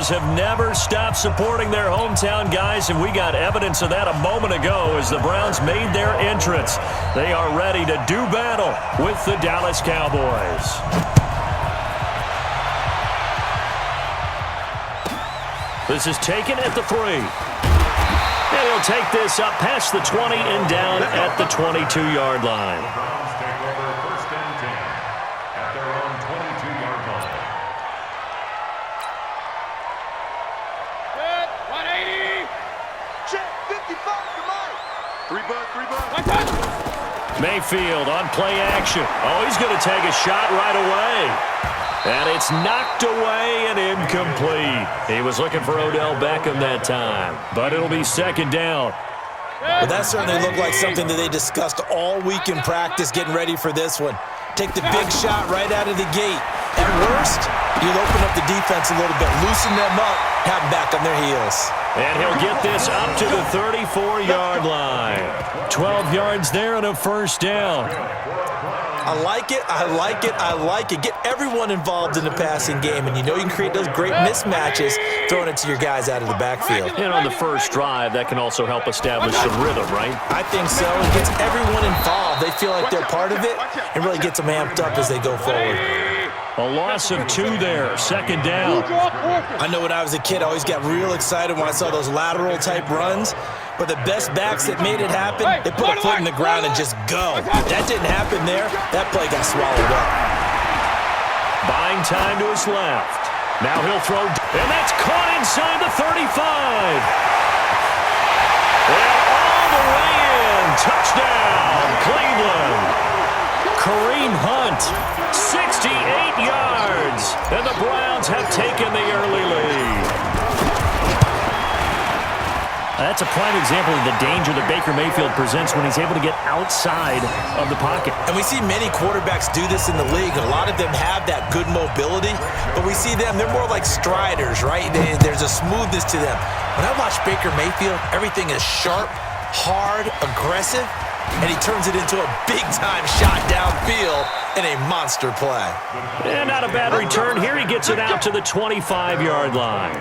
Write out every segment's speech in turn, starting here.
Steelers have never stopped supporting their hometown guys, and we got evidence of that a moment ago as the Browns made their entrance. They are ready to do battle with the Dallas Cowboys. This is taken at the 3. And he'll take this up past the 20 and down at the 22-yard line. The Browns take over 1st and 10 at their own 22-yard line. Good. 180. Check. 55 to Mike. 3 butt. Mayfield on play action. Oh, he's going to take a shot right away. And it's knocked away and incomplete. He was looking for Odell Beckham that time, but it'll be 2nd down. Well, that certainly looked like something that they discussed all week in practice getting ready for this one. Take the big shot right out of the gate. At worst, you'll open up the defense a little bit, loosen them up, have them back on their heels. And he'll get this up to the 34-yard line. 12 yards there and a 1st down. I like it. Get everyone involved in the passing game, and you know you can create those great mismatches throwing it to your guys out of the backfield. And on the first drive, that can also help establish some rhythm, right? I think so. It gets everyone involved. They feel like they're part of it and really gets them amped up as they go forward. A loss of 2 there, 2nd down. I know when I was a kid, I always got real excited when I saw those lateral-type runs. But the best backs that made it happen, they put a foot in the ground and just go. That didn't happen there. That play got swallowed up. Buying time to his left. Now he'll throw, and that's caught inside the 35. And all the way in. Touchdown, Cleveland. Kareem Hunt, 68 yards. And the Browns have taken the early lead. That's a prime example of the danger that Baker Mayfield presents when he's able to get outside of the pocket. And we see many quarterbacks do this in the league. A lot of them have that good mobility, but we see them, they're more like striders, right? There's a smoothness to them. When I watch Baker Mayfield, everything is sharp, hard, aggressive, and he turns it into a big-time shot downfield in a monster play. And not a bad return. Here he gets it out to the 25-yard line.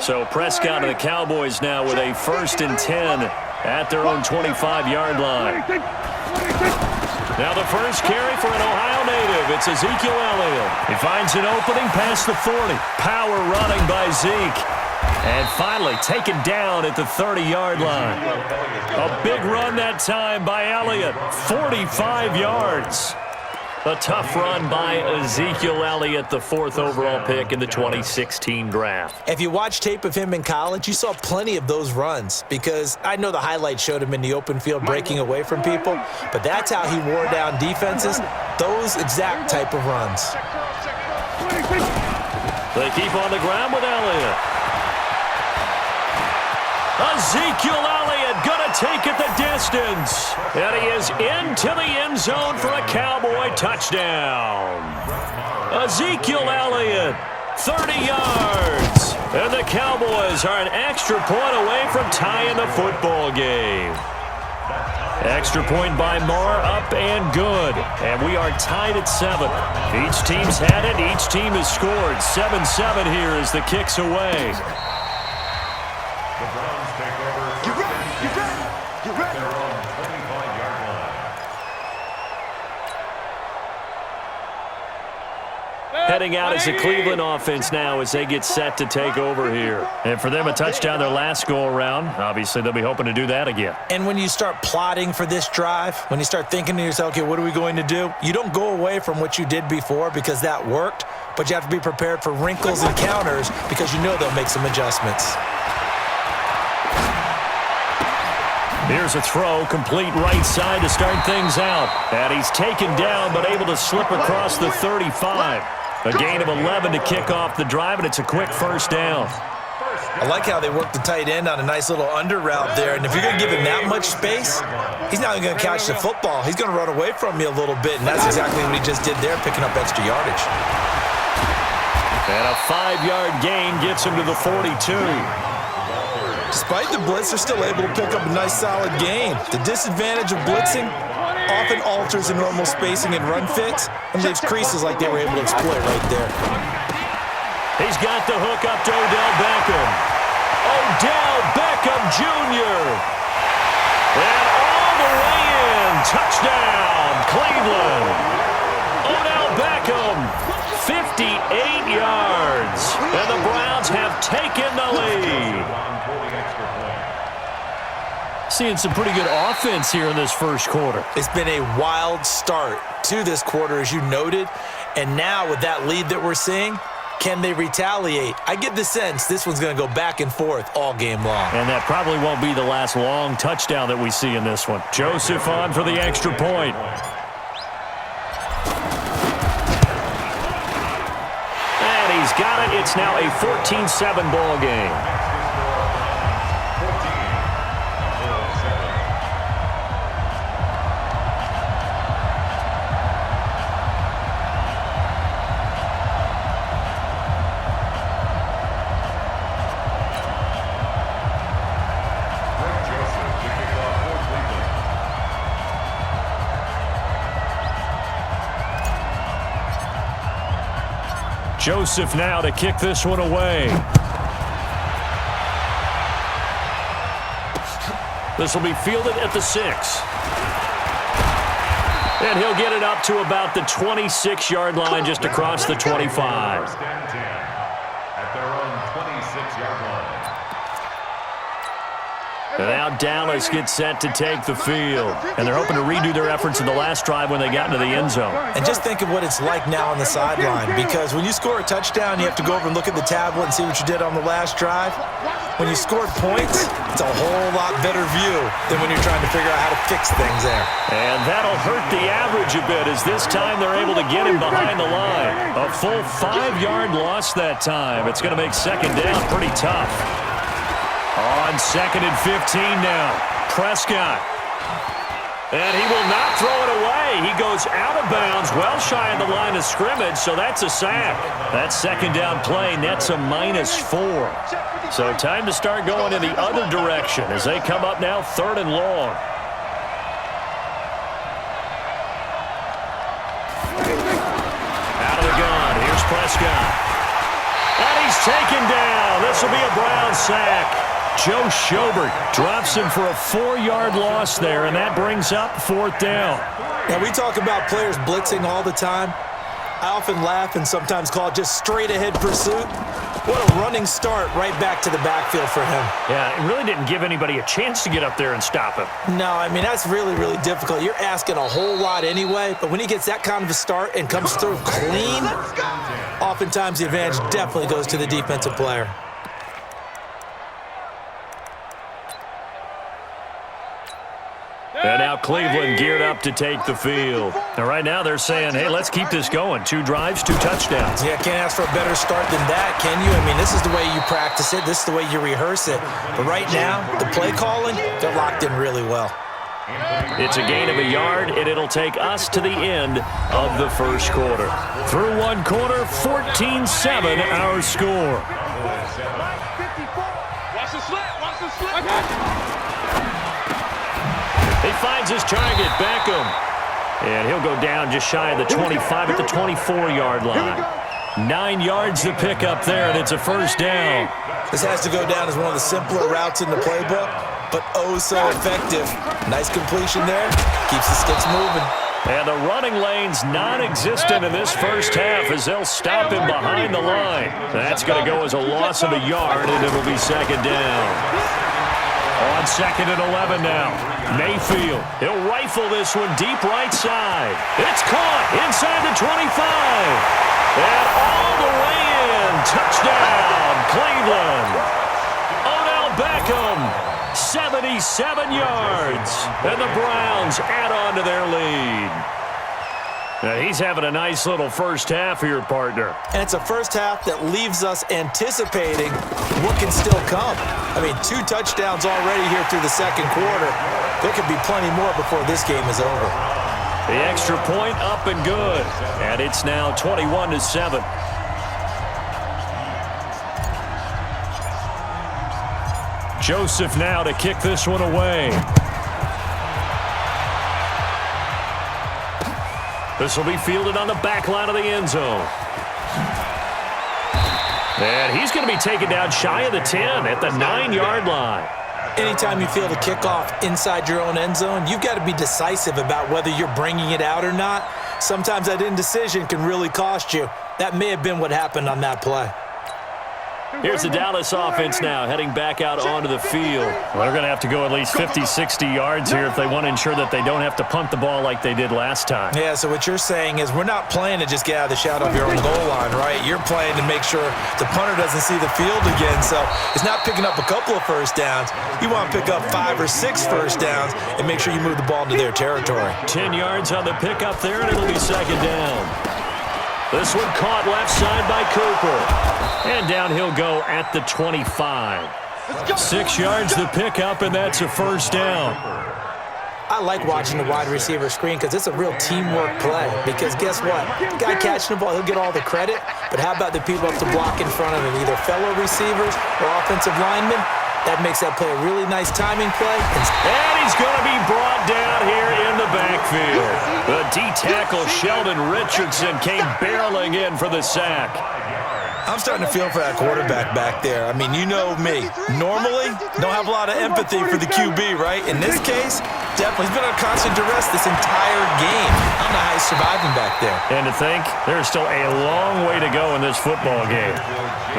So Prescott and the Cowboys now with a 1st and 10 at their own 25-yard line. Now the first carry for an Ohio native. It's Ezekiel Elliott. He finds an opening past the 40. Power running by Zeke. And finally taken down at the 30-yard line. A big run that time by Elliott. 45 yards. A tough run by Ezekiel Elliott, the 4th overall pick in the 2016 draft. If you watch tape of him in college, you saw plenty of those runs because I know the highlights showed him in the open field breaking away from people, but that's how he wore down defenses, those exact type of runs. They keep on the ground with Elliott. Ezekiel Elliott going to take it the distance. And he is into the end zone for a Cowboy touchdown. Ezekiel Elliott, 30 yards. And the Cowboys are an extra point away from tying the football game. Extra point by Marr, up and good. And we are tied at 7. Each team's had it. Each team has scored. 7-7 here as the kick's away. The Browns take over 1st and 10 at their own 25-yard line. Heading out as the Cleveland offense now as they get set to take over here. And for them, a touchdown their last go-around. Obviously, they'll be hoping to do that again. And when you start plotting for this drive, when you start thinking to yourself, okay, what are we going to do? You don't go away from what you did before because that worked, but you have to be prepared for wrinkles and counters because you know they'll make some adjustments. Here's a throw, complete right side to start things out. And he's taken down, but able to slip across the 35. A gain of 11 to kick off the drive, and it's a quick 1st down. I like how they work the tight end on a nice little under route there. And if you're going to give him that much space, he's not even going to catch the football. He's going to run away from you a little bit, and that's exactly what he just did there, picking up extra yardage. And a 5-yard gain gets him to the 42. Despite the blitz, they're still able to pick up a nice, solid gain. The disadvantage of blitzing often alters the normal spacing and run fits and leaves creases like they were able to exploit right there. He's got the hook up to Odell Beckham. Odell Beckham Jr. And all the way in. Touchdown, Cleveland. Odell Beckham, 58 yards. And the Browns have taken the lead. Seeing some pretty good offense here in this first quarter. It's been a wild start to this quarter, as you noted. And now with that lead that we're seeing, can they retaliate? I get the sense this one's going to go back and forth all game long. And that probably won't be the last long touchdown that we see in this one. Joseph on for the extra point. And he's got it. It's now a 14-7 ball game. Joseph now to kick this one away. This will be fielded at the 6. And he'll get it up to about the 26-yard line, just across the 25. First and 10 at their own 26-yard line. And now Dallas gets set to take the field. And they're hoping to redo their efforts in the last drive when they got into the end zone. And just think of what it's like now on the sideline, because when you score a touchdown, you have to go over and look at the tablet and see what you did on the last drive. When you scored points, it's a whole lot better view than when you're trying to figure out how to fix things there. And that'll hurt the average a bit, as this time they're able to get him behind the line. A full 5-yard loss that time. It's going to make second down pretty tough. On 2nd and 15 now, Prescott. And he will not throw it away. He goes out of bounds, well shy of the line of scrimmage, so that's a sack. That second down play nets a -4. So time to start going in the other direction as they come up now 3rd and long. Out of the gun, here's Prescott. And he's taken down. This will be a Brown sack. Joe Schobert drops him for a 4-yard loss there, and that brings up 4th down. Now, we talk about players blitzing all the time. I often laugh and sometimes call it just straight-ahead pursuit. What a running start right back to the backfield for him. Yeah, it really didn't give anybody a chance to get up there and stop him. No, I mean, that's really, really difficult. You're asking a whole lot anyway, but when he gets that kind of a start and comes through clean, oftentimes the advantage definitely goes to the defensive player. And now Cleveland geared up to take the field. And right now they're saying, hey, let's keep this going. 2 drives, 2 touchdowns. Yeah, can't ask for a better start than that, can you? I mean, this is the way you practice it. This is the way you rehearse it. But right now, the play calling, they're locked in really well. It's a gain of a yard, and it'll take us to the end of the first quarter. Through one quarter, 14-7 our score. Watch the slant, watch the slant. He finds his target, Beckham. And he'll go down just shy of the 25 at the 24-yard line. 9 yards to pick up there, and it's a first down. This has to go down as one of the simpler routes in the playbook, but oh so effective. Nice completion there. Keeps the sticks moving. And the running lane's non-existent in this first half as they'll stop him behind the line. That's going to go as a loss of a yard, and it'll be second down. On 2nd and 11 now. Mayfield, he'll rifle this one deep right side. It's caught inside the 25. And all the way in. Touchdown, Cleveland. Odell Beckham, 77 yards. And the Browns add on to their lead. Now he's having a nice little first half here, partner. And it's a first half that leaves us anticipating what can still come. I mean, 2 touchdowns already here through the second quarter. There could be plenty more before this game is over. The extra point up and good. And it's now 21-7. Joseph now to kick this one away. This will be fielded on the back line of the end zone. And he's going to be taken down shy of the 10 at the 9-yard line. Anytime you field a kickoff inside your own end zone, you've got to be decisive about whether you're bringing it out or not. Sometimes that indecision can really cost you. That may have been what happened on that play. Here's the Dallas offense now heading back out onto the field. Well, they're going to have to go at least 50, 60 yards here if they want to ensure that they don't have to punt the ball like they did last time. Yeah, so what you're saying is we're not playing to just get out of the shadow of your own goal line, right? You're playing to make sure the punter doesn't see the field again. So it's not picking up a couple of first downs. You want to pick up 5 or 6 first downs and make sure you move the ball into their territory. 10 yards on the pickup there, and it'll be second down. This one caught left side by Cooper. And down he'll go at the 25. 6 yards the pickup, and that's a first down. I like watching the wide receiver screen because it's a real teamwork play. Because guess what? The guy catching the ball, he'll get all the credit. But how about the people up to block in front of him, either fellow receivers or offensive linemen? That makes that play a really nice timing play. And he's going to be brought down here in the backfield. The D-tackle Sheldon Richardson came barreling in for the sack. I'm starting to feel for that quarterback back there. I mean, you know me. Normally, don't have a lot of empathy for the QB, right? In this case, definitely. He's been under constant duress this entire game. I don't know how he's surviving back there. And to think, there's still a long way to go in this football game.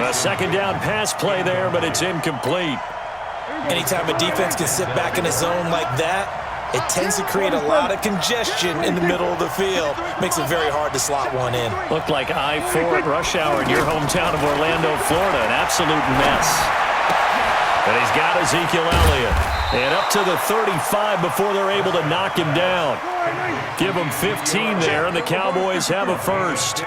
A second down pass play there, but it's incomplete. Anytime a defense can sit back in a zone like that, it tends to create a lot of congestion in the middle of the field. Makes it very hard to slot one in. Looked like I-4 at rush hour in your hometown of Orlando, Florida. An absolute mess. And he's got Ezekiel Elliott. And up to the 35 before they're able to knock him down. Give him 15 there, and the Cowboys have a first.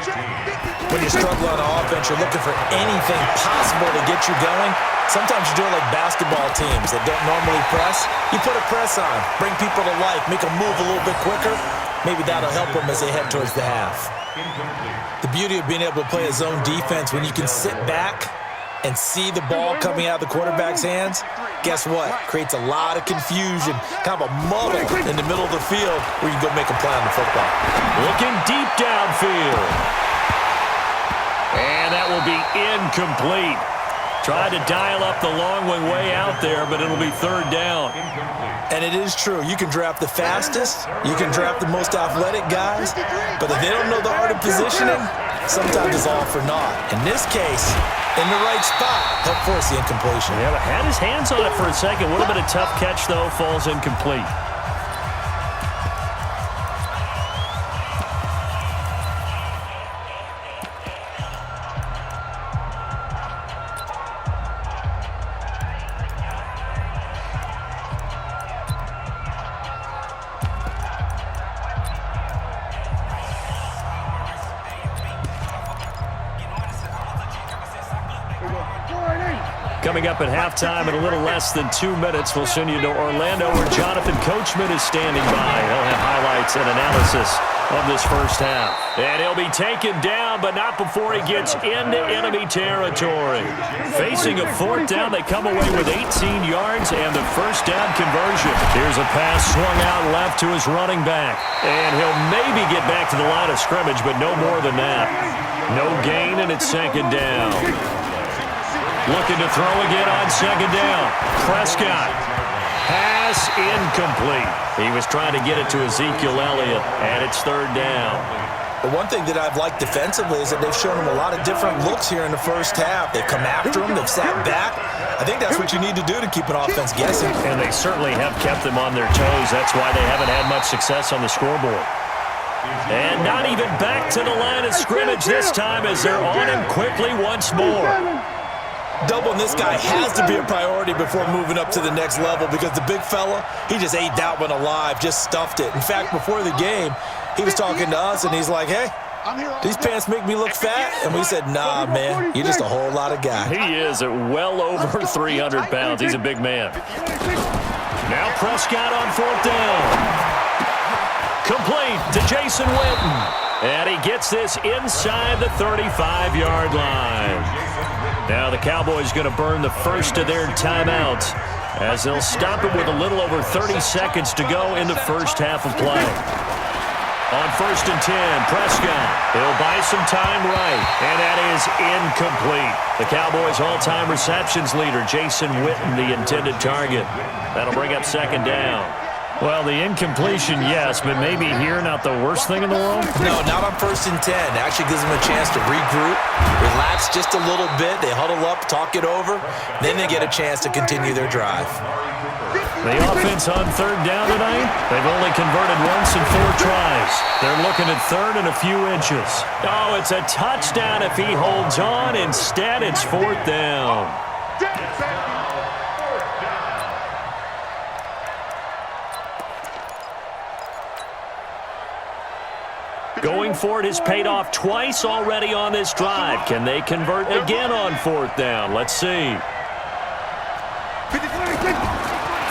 When you struggle on offense, you're looking for anything possible to get you going. Sometimes you do it like basketball teams that don't normally press. You put a press on, bring people to life, make them move a little bit quicker. Maybe that'll help them as they head towards the half. The beauty of being able to play a zone defense when you can sit back and see the ball coming out of the quarterback's hands, guess what? Creates a lot of confusion, kind of a muddle in the middle of the field where you can go make a play on the football. Looking deep downfield. And that will be incomplete. Tried to dial up the long one way out there, but it'll be third down. And it is true. You can draft the fastest. You can draft the most athletic guys. But if they don't know the art of positioning, sometimes it's all for naught. In this case, in the right spot, help force the incompletion. Yeah, but had his hands on it for a second. Would have been a tough catch, though. Falls incomplete. Coming up at halftime in a little less than 2 minutes, we'll send you to Orlando where Jonathan Coachman is standing by. He'll have highlights and analysis of this first half. And he'll be taken down, but not before he gets into enemy territory. Facing a fourth down, they come away with 18 yards and the first down conversion. Here's a pass swung out left to his running back. And he'll maybe get back to the line of scrimmage, but no more than that. No gain, and it's second down. Looking to throw again on second down. Prescott. Pass incomplete. He was trying to get it to Ezekiel Elliott, and it's third down. But one thing that I've liked defensively is that they've shown him a lot of different looks here in the first half. They've come after him. They've sat back. I think that's what you need to do to keep an offense guessing. And they certainly have kept them on their toes. That's why they haven't had much success on the scoreboard. And not even back to the line of scrimmage this time as they're on him quickly once more. Doubling this guy has to be a priority before moving up to the next level because the big fella, he just ate that one alive, just stuffed it. In fact, before the game, he was talking to us, and he's like, hey, these pants make me look fat. And we said, nah, man, you're just a whole lot of guy. He is at well over 300 pounds. He's a big man. Now Prescott on fourth down. Complete to Jason Witten. And he gets this inside the 35-yard line. Now the the Cowboys going to burn the first of their timeouts as they'll stop it with a little over 30 seconds to go in the first half of play. On 1st and 10, Prescott. He'll buy some time right, and that is incomplete. The Cowboys' all-time receptions leader, Jason Witten, the intended target. That'll bring up 2nd down. Well, the incompletion, yes, but maybe here not the worst thing in the world? No, not on 1st and 10. It actually gives them a chance to regroup, relax just a little bit. They huddle up, talk it over. Then they get a chance to continue their drive. The offense on 3rd down tonight, they've only converted once in 4 tries. They're looking at 3rd and a few inches. Oh, it's a touchdown if he holds on. Instead, it's 4th down. Going for it has paid off twice already on this drive. Can they convert again on 4th down? Let's see.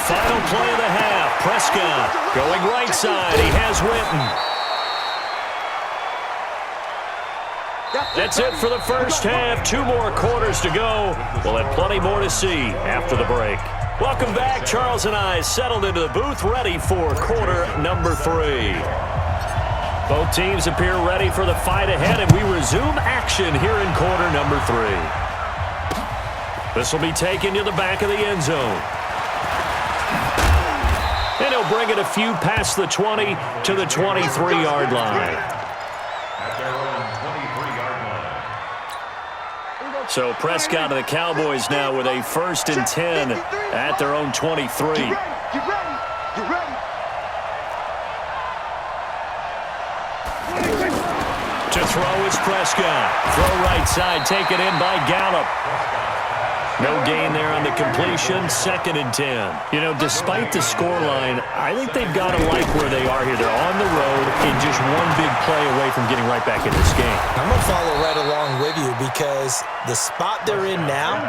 Final play of the half. Prescott going right side. He has Witten. That's it for the first half. 2 more quarters to go. We'll have plenty more to see after the break. Welcome back. Charles and I settled into the booth ready for quarter number 3. Both teams appear ready for the fight ahead, and we resume action here in quarter number 3. This will be taken to the back of the end zone. And he'll bring it a few past the 20 to the 23-yard line. At their own 23-yard line. So Prescott of the Cowboys now with a 1st and 10 at their own 23. Get ready. Get ready. To throw is Prescott. Throw right side, taken in by Gallup. No gain there on the completion. 2nd and 10. You know, despite the scoreline, I think they've got to like where they are here. They're on the road and just one big play away from getting right back in this game. I'm going to follow right along with you because the spot they're in now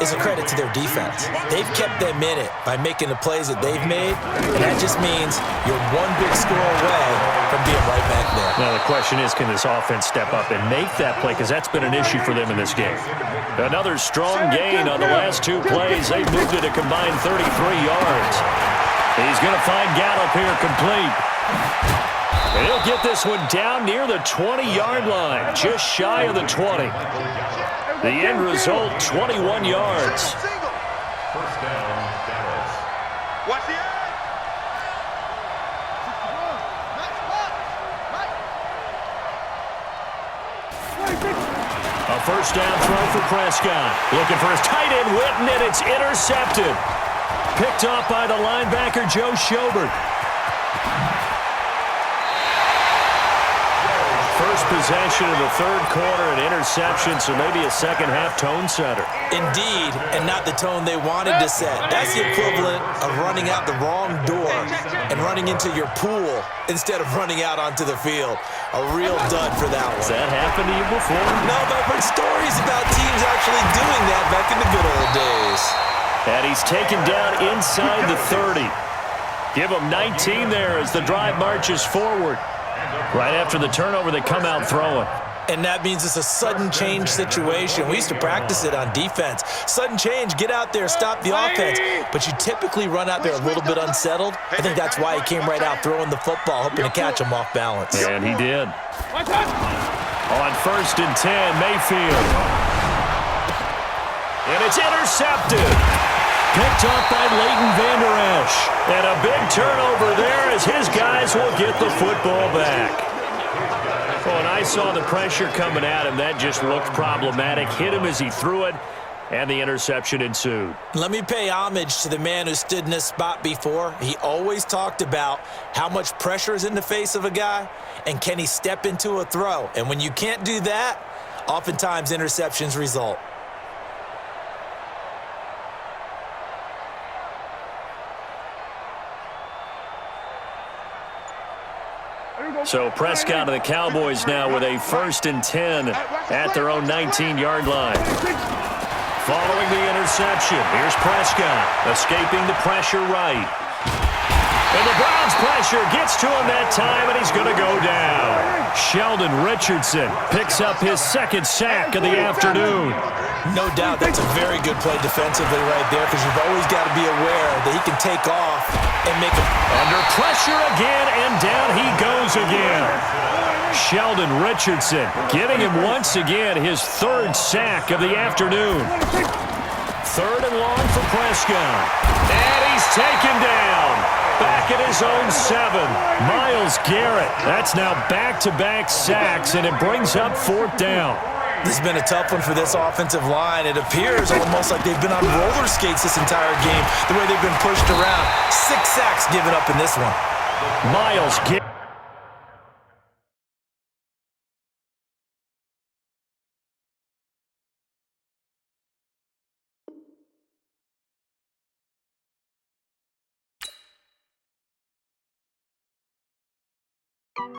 is a credit to their defense. They've kept them in it by making the plays that they've made, and that just means you're one big score away from being right back there. Now the question is, can this offense step up and make that play? Because that's been an issue for them in this game. Another strong gain on the last 2 plays. They moved it a combined 33 yards. He's going to find Gallup here complete. And he'll get this one down near the 20-yard line, just shy of the 20. The end result, 21 yards. 1st down, Dallas. Watch the eye. A 1st down throw for Prescott. Looking for his tight end, Witten, and it's intercepted. Picked off by the linebacker, Joe Schobert. First possession of the 3rd quarter, an interception, so maybe a second-half tone setter. Indeed, and not the tone they wanted to set. That's the equivalent of running out the wrong door and running into your pool instead of running out onto the field. A real dud for that one. Has that happened to you before? No, but I've heard stories about teams actually doing that back in the good old days. And he's taken down inside the 30. Give him 19 there as the drive marches forward. Right after the turnover, they come out throwing. And that means it's a sudden change situation. We used to practice it on defense. Sudden change, get out there, stop the offense. But you typically run out there a little bit unsettled. I think that's why he came right out throwing the football, hoping to catch him off balance. And he did. On 1st and 10, Mayfield. And it's intercepted. Picked up by Leighton Vander Esch. And a big turnover there as his guys will get the football back. When I saw the pressure coming at him, that just looked problematic. Hit him as he threw it, and the interception ensued. Let me pay homage to the man who stood in this spot before. He always talked about how much pressure is in the face of a guy, and can he step into a throw. And when you can't do that, oftentimes interceptions result. So Prescott of the Cowboys now with a 1st and 10 at their own 19-yard line. Following the interception, here's Prescott escaping the pressure right. And the Browns pressure gets to him that time, and he's going to go down. Sheldon Richardson picks up his 2nd sack of the afternoon. No doubt, that's a very good play defensively right there because you've always got to be aware that he can take off and make a... Under pressure again, and down he goes again. Sheldon Richardson getting him once again his third sack of the afternoon. Third and long for Prescott. And he's taken down. Back at his own 7. Myles Garrett. That's now back-to-back sacks, and it brings up 4th down. This has been a tough one for this offensive line. It appears almost like they've been on roller skates this entire game, the way they've been pushed around. 6 sacks given up in this one. Myles Garrett